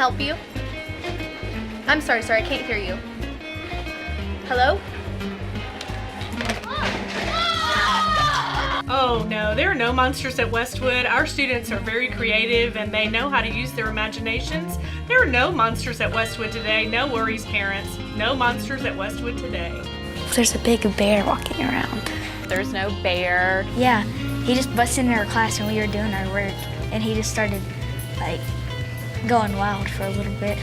help you? I'm sorry, I can't hear you. Hello? Oh no, there are no monsters at Westwood. Our students are very creative and they know how to use their imaginations. There are no monsters at Westwood today. No worries, parents. No monsters at Westwood today. There's a big bear walking around. There's no bear. Yeah, he just busted into our class when we were doing our work, and he just started like going wild for a little bit.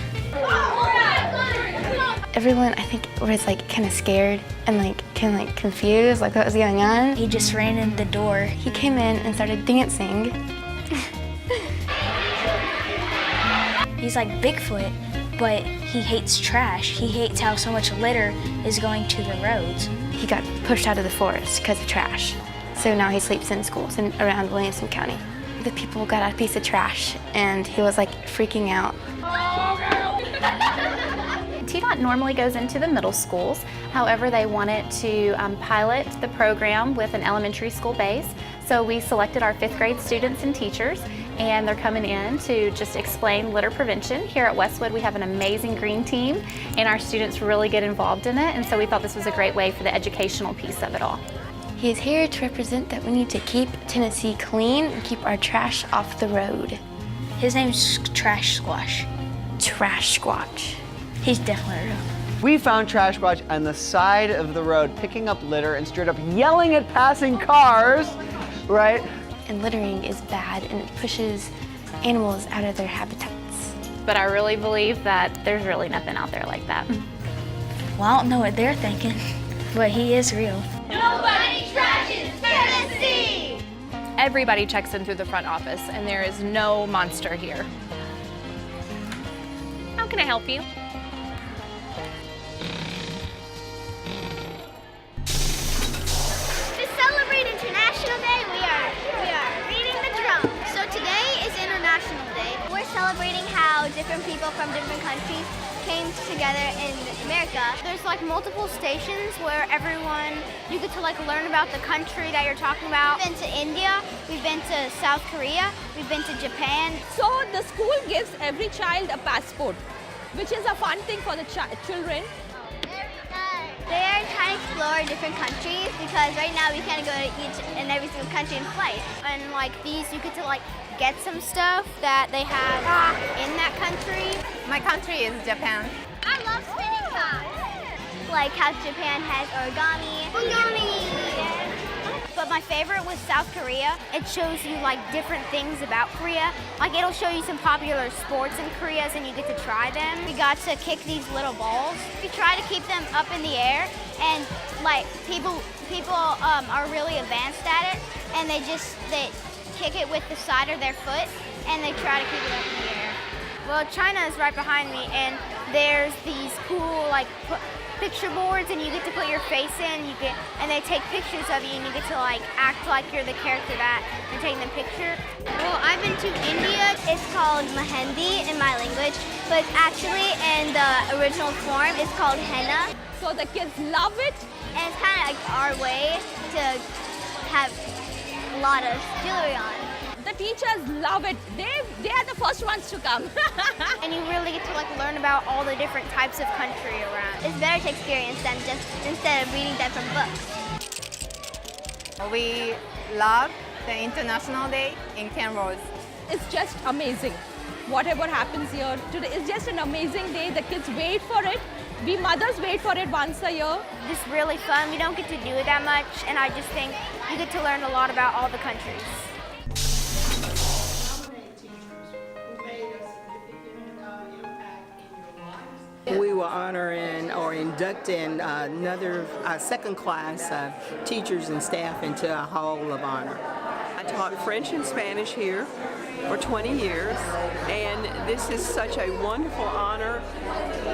Everyone, I think, was like kind of scared and kind of confused, like what was going on. He just ran in the door. He came in and started dancing. He's like Bigfoot, but he hates trash. He hates how so much litter is going to the roads. He got pushed out of the forest because of trash. So now he sleeps in schools around Williamson County. The people got a piece of trash and he was like freaking out. TDOT normally goes into the middle schools. However, they wanted to pilot the program with an elementary school base. So we selected our 5th grade students and teachers, and they're coming in to just explain litter prevention. Here at Westwood, we have an amazing green team, and our students really get involved in it, and so we thought this was a great way for the educational piece of it all. He is here to represent that we need to keep Tennessee clean and keep our trash off the road. His name's Trash Squash. Trash Squatch. He's definitely real. We found Trash Squatch on the side of the road picking up litter and straight up yelling at passing cars, right? And littering is bad and it pushes animals out of their habitats. But I really believe that there's really nothing out there like that. Well, I don't know what they're thinking, but he is real. Nobody trashes Tennessee! Everybody checks in through the front office, and there is no monster here. How can I help you? To celebrate International Day, we are beating the drum. So today is International Day. We're celebrating how different people from different countries came together in America. There's like multiple stations where you get to like learn about the country that you're talking about. We've been to India, we've been to South Korea, we've been to Japan. So the school gives every child a passport, which is a fun thing for the children. They are trying to explore different countries because right now we can't go to each and every single country and play. And like these, you get to like get some stuff that they have in that country. My country is Japan. I love spinning tops. Like how Japan has origami. But my favorite was South Korea. It shows you like different things about Korea. Like it'll show you some popular sports in Korea and you get to try them. We got to kick these little balls. We try to keep them up in the air, and like people are really advanced at it, and they kick it with the side of their foot and they try to keep it up in the air. Well, China is right behind me, and there's these cool like picture boards, and you get to put your face in, and they take pictures of you, and you get to like act like you're the character that you're taking the picture. Well, I've been to India. It's called Mehendi in my language, but actually in the original form it's called henna. So the kids love it. And it's kind of like our way to have a lot of jewelry on. The teachers love it. They are the first ones to come. And you really get to like learn about all the different types of country around. It's better to experience them just instead of reading them from books. We love the International Day in Kenrose. It's just amazing. Whatever happens here today is just an amazing day. The kids wait for it. We mothers wait for it once a year. It's really fun. We don't get to do it that much, and I just think you get to learn a lot about all the countries. We were honoring or inducting another second class teachers and staff into a Hall of Honor. I taught French and Spanish here for 20 years, and this is such a wonderful honor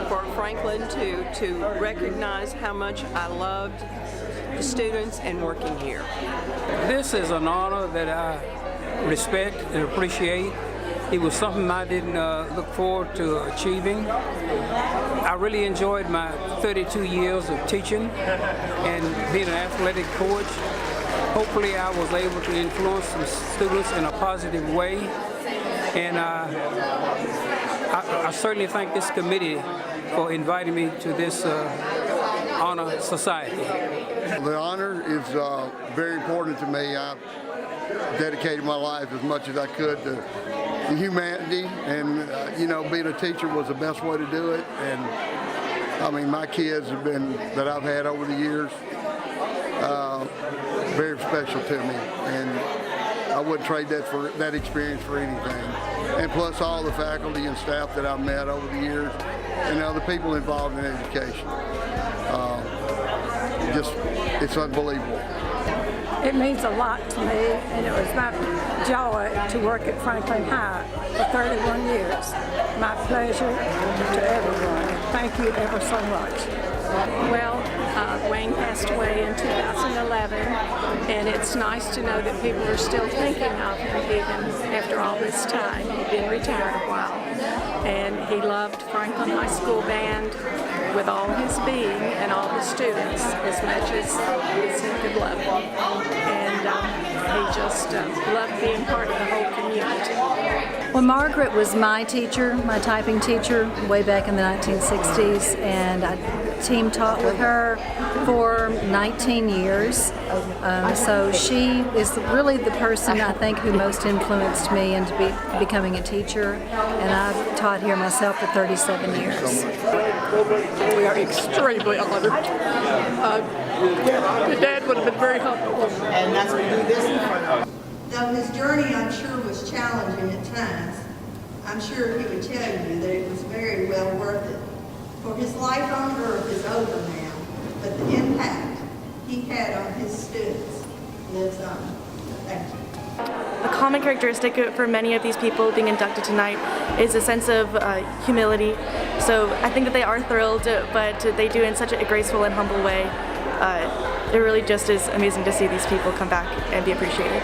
for Franklin to recognize how much I loved the students and working here. This is an honor that I respect and appreciate. It was something I didn't look forward to achieving. I really enjoyed my 32 years of teaching and being an athletic coach. Hopefully I was able to influence some students in a positive way, and I certainly thank this committee for inviting me to this honor society. The honor is very important to me. I dedicated my life as much as I could to humanity, and being a teacher was the best way to do it. And I mean, my kids that I've had over the years, very special to me, and I wouldn't trade that experience for anything. And plus all the faculty and staff that I've met over the years, and other people involved in education. It's unbelievable. It means a lot to me, and it was my joy to work at Franklin High for 31 years. My pleasure to everyone. Thank you ever so much. Well, Wayne passed away in 2011, and it's nice to know that people are still thinking of him even after all this time. He'd been retired a while, and he loved Franklin High School Band with all his being and all the students as much as he could love them. And he just loved being part of the whole community. Well, Margaret was my teacher, my typing teacher, way back in the 1960s, and I team taught with her for 19 years. So she is really the person I think who most influenced me into becoming a teacher, and I've taught here myself for 37 years. We are extremely honored. The dad would have been very humble. And that's what we do this in front of. Though his journey, I'm sure, was challenging at times, I'm sure he would tell you that it was very well worth it. For his life on earth is over now, but the impact he had on his students lives on. Thank you. A common characteristic for many of these people being inducted tonight is a sense of humility. So I think that they are thrilled, but they do it in such a graceful and humble way. It really just is amazing to see these people come back and be appreciated.